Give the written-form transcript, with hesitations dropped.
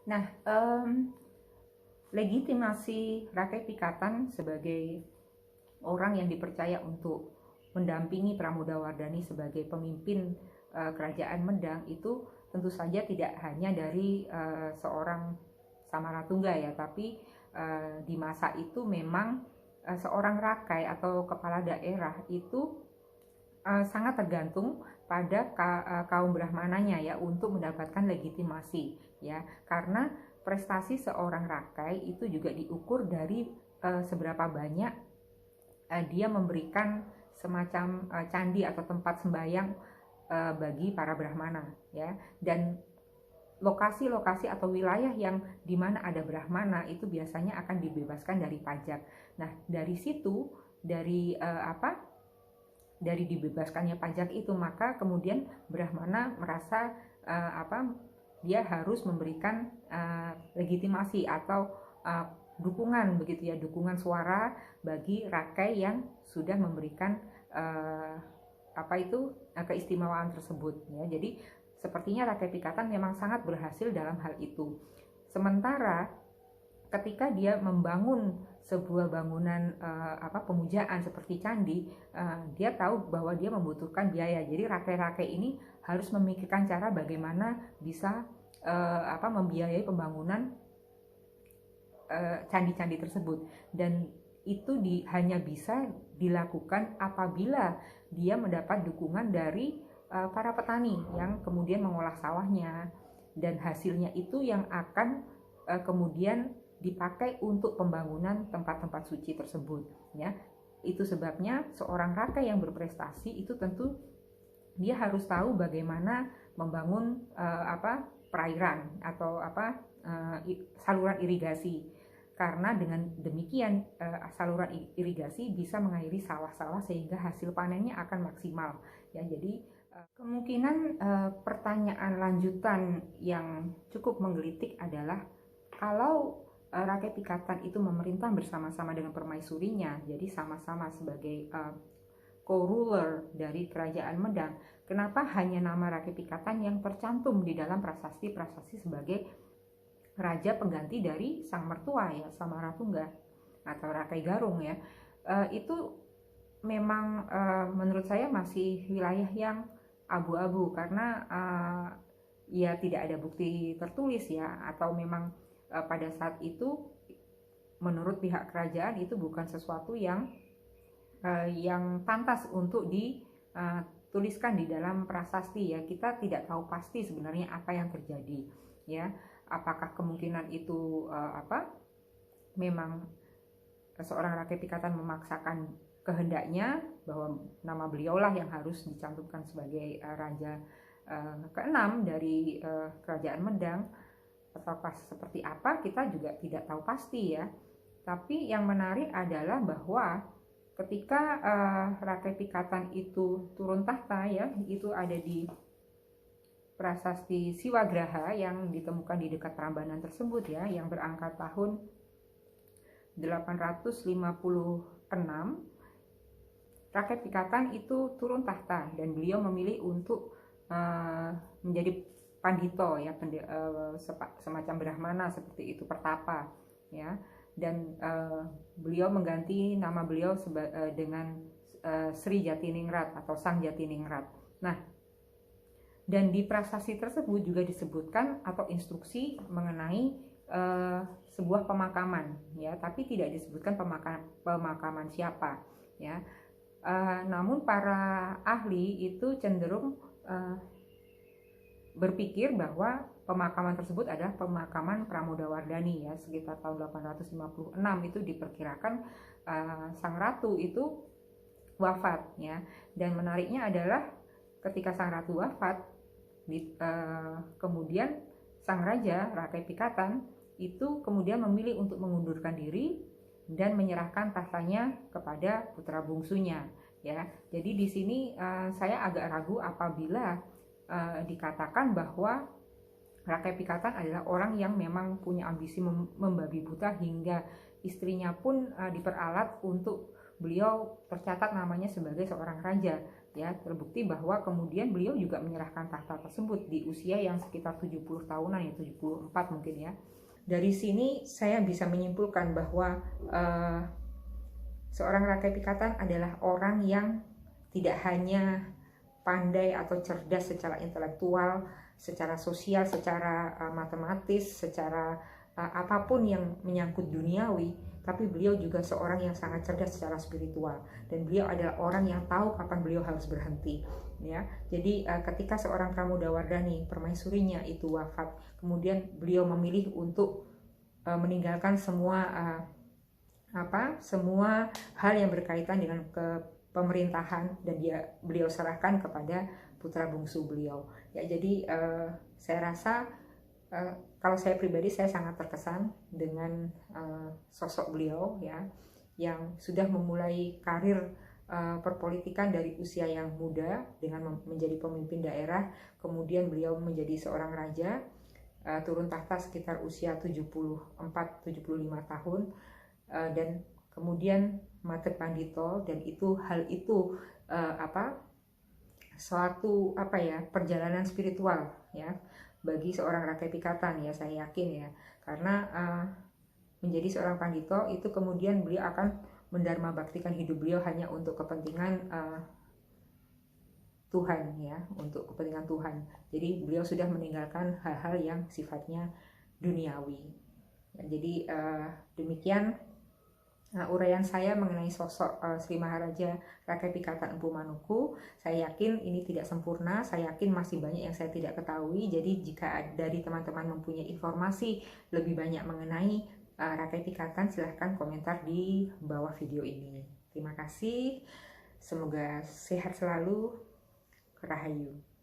Nah, legitimasi Rakai Pikatan sebagai orang yang dipercaya untuk mendampingi Pramodawardhani sebagai pemimpin kerajaan Medang itu tentu saja tidak hanya dari seorang Samaratungga ya, tapi di masa itu memang seorang Rakai atau kepala daerah itu sangat tergantung pada kaum Brahmananya ya untuk mendapatkan legitimasi ya, karena prestasi seorang Rakai itu juga diukur dari seberapa banyak dia memberikan semacam candi atau tempat sembahyang bagi para Brahmana ya, dan lokasi-lokasi atau wilayah yang dimana ada Brahmana itu biasanya akan dibebaskan dari pajak. Nah dari situ, dari dari dibebaskannya pajak itu, maka kemudian Brahmana merasa dia harus memberikan legitimasi atau dukungan begitu ya, dukungan suara bagi Rakai yang sudah memberikan keistimewaan tersebut ya. Jadi sepertinya Rakai Pikatan memang sangat berhasil dalam hal itu. Sementara ketika dia membangun sebuah bangunan pemujaan seperti candi, dia tahu bahwa dia membutuhkan biaya. Jadi rakai-rakai ini harus memikirkan cara bagaimana bisa membiayai pembangunan candi-candi tersebut, dan itu hanya bisa dilakukan apabila dia mendapat dukungan dari para petani yang kemudian mengolah sawahnya, dan hasilnya itu yang akan kemudian dipakai untuk pembangunan tempat-tempat suci tersebut ya. Itu sebabnya seorang rakai yang berprestasi itu tentu dia harus tahu bagaimana membangun perairan atau saluran irigasi, karena dengan demikian saluran irigasi bisa mengairi sawah-sawah sehingga hasil panennya akan maksimal ya. Jadi kemungkinan pertanyaan lanjutan yang cukup menggelitik adalah kalau Rakai Pikatan itu memerintah bersama-sama dengan permaisurinya, jadi sama-sama sebagai co-ruler dari kerajaan Medang, kenapa hanya nama Rakai Pikatan yang tercantum di dalam prasasti-prasasti sebagai raja pengganti dari sang mertua ya, Samaratungga atau Rakai Garung ya. Itu memang menurut saya masih wilayah yang abu-abu, karena ya tidak ada bukti tertulis ya, atau memang pada saat itu menurut pihak kerajaan itu bukan sesuatu yang pantas untuk dituliskan di dalam prasasti ya. Kita tidak tahu pasti sebenarnya apa yang terjadi ya. Apakah kemungkinan itu memang seorang Rakai Pikatan memaksakan kehendaknya bahwa nama beliaulah yang harus dicantumkan sebagai raja keenam dari kerajaan Medang, atau pas seperti apa kita juga tidak tahu pasti ya. Tapi yang menarik adalah bahwa ketika Rakai Pikatan itu turun tahta ya, itu ada di prasasti Siwagraha yang ditemukan di dekat Prambanan tersebut ya, yang berangkat tahun 856. Rakai Pikatan itu turun tahta dan beliau memilih untuk menjadi pandito ya, semacam brahmana seperti itu, pertapa ya, dan beliau mengganti nama beliau dengan Sri Jatiningrat atau Sang Jatiningrat. Nah, dan di prasasti tersebut juga disebutkan atau instruksi mengenai sebuah pemakaman ya, tapi tidak disebutkan pemakaman siapa ya. Namun para ahli itu cenderung berpikir bahwa pemakaman tersebut adalah pemakaman Pramodawardhani ya. Sekitar tahun 856 itu diperkirakan sang ratu itu wafat ya. Dan menariknya adalah ketika sang ratu wafat, kemudian sang raja Rakai Pikatan itu kemudian memilih untuk mengundurkan diri dan menyerahkan tahtanya kepada putra bungsunya ya. Jadi di sini saya agak ragu apabila dikatakan bahwa Rakai Pikatan adalah orang yang memang punya ambisi membabi buta hingga istrinya pun diperalat untuk beliau tercatat namanya sebagai seorang raja. Ya, terbukti bahwa kemudian beliau juga menyerahkan tahta tersebut di usia yang sekitar 70 tahunan, ya 74 mungkin ya. Dari sini saya bisa menyimpulkan bahwa seorang Rakai Pikatan adalah orang yang tidak hanya pandai atau cerdas secara intelektual, secara sosial, secara matematis, secara apapun yang menyangkut duniawi, tapi beliau juga seorang yang sangat cerdas secara spiritual, dan beliau adalah orang yang tahu kapan beliau harus berhenti, ya. Jadi ketika seorang Pramodawardhani, permaisurinya itu wafat, kemudian beliau memilih untuk meninggalkan semua semua hal yang berkaitan dengan pemerintahan, dan beliau serahkan kepada putra bungsu beliau, ya. Jadi saya rasa kalau saya pribadi, saya sangat terkesan dengan sosok beliau, ya, yang sudah memulai karir perpolitikan dari usia yang muda dengan menjadi pemimpin daerah, kemudian beliau menjadi seorang raja, turun tahta sekitar usia 74-75 tahun, dan kemudian Mate Pandito, dan hal itu suatu perjalanan spiritual, ya, bagi seorang Rakai Pikatan, ya, saya yakin, ya, karena menjadi seorang pandito itu kemudian beliau akan mendharma baktikan hidup beliau hanya untuk kepentingan Tuhan, ya, untuk kepentingan Tuhan. Jadi beliau sudah meninggalkan hal-hal yang sifatnya duniawi, ya. Jadi demikian uraian saya mengenai sosok Sri Maharaja Rakai Pikatan Empu Manuku. Saya yakin ini tidak sempurna, saya yakin masih banyak yang saya tidak ketahui. Jadi jika dari teman-teman mempunyai informasi lebih banyak mengenai Rakai Pikatan, silahkan komentar di bawah video ini. Terima kasih, semoga sehat selalu. Rahayu.